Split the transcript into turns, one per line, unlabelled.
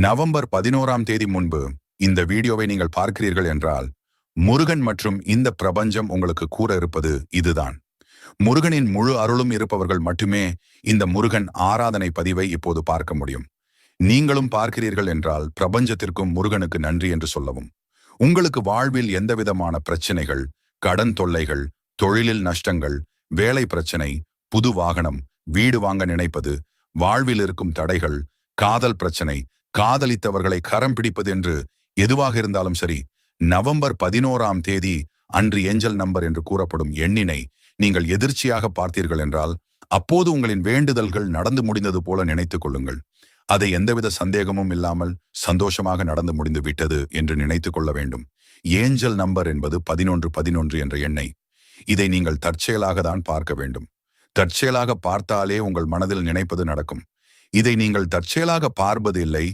November 11ஆம் தேதி முன்பு இந்த வீடியோவை நீங்கள் பார்க்கிறீர்கள் என்றால் முருகன் மற்றும் இந்த பிரபஞ்சம் உங்களுக்கு கூற இருப்பது இதுதான். முருகனின் முழு அருளும் இருப்பவர்கள் மட்டுமே இந்த முருகன் ஆராதனை பதிவை இப்போது பார்க்க முடியும். நீங்களும் பார்க்கிறீர்கள் என்றால் பிரபஞ்சத்திற்கும் முருகனுக்கு நன்றி என்று சொல்லவும். உங்களுக்கு வாழ்வில் எந்தவிதமான பிரச்சனைகள், கடன் தொல்லைகள், தொழிலில் நஷ்டங்கள், வேலை பிரச்சனை, புது வாகனம், வீடு வாங்க நினைப்பது, வாழ்வில் இருக்கும் தடைகள், காதல் பிரச்சனை, காதலித்தவர்களை கரம் பிடிப்பது என்று எதுவாக இருந்தாலும் சரி, நவம்பர் 11ஆம் தேதி அன்று ஏஞ்சல் நம்பர் என்று கூறப்படும் எண்ணினை நீங்கள் எதிர்ச்சியாக பார்த்தீர்கள் என்றால் அப்போது உங்களின் வேண்டுதல்கள் நடந்து முடிந்தது போல நினைத்துக் கொள்ளுங்கள். அதை எந்தவித சந்தேகமும் இல்லாமல் சந்தோஷமாக நடந்து முடிந்து விட்டது என்று நினைத்துக் கொள்ள வேண்டும். ஏஞ்சல் நம்பர் என்பது 1111 என்ற எண்ணை. இதை நீங்கள் தற்செயலாக தான் பார்க்க வேண்டும். தற்செயலாக பார்த்தாலே உங்கள் மனதில் நினைப்பது நடக்கும். இதை நீங்கள் தற்செயலாக பார்ப்பது இல்லை,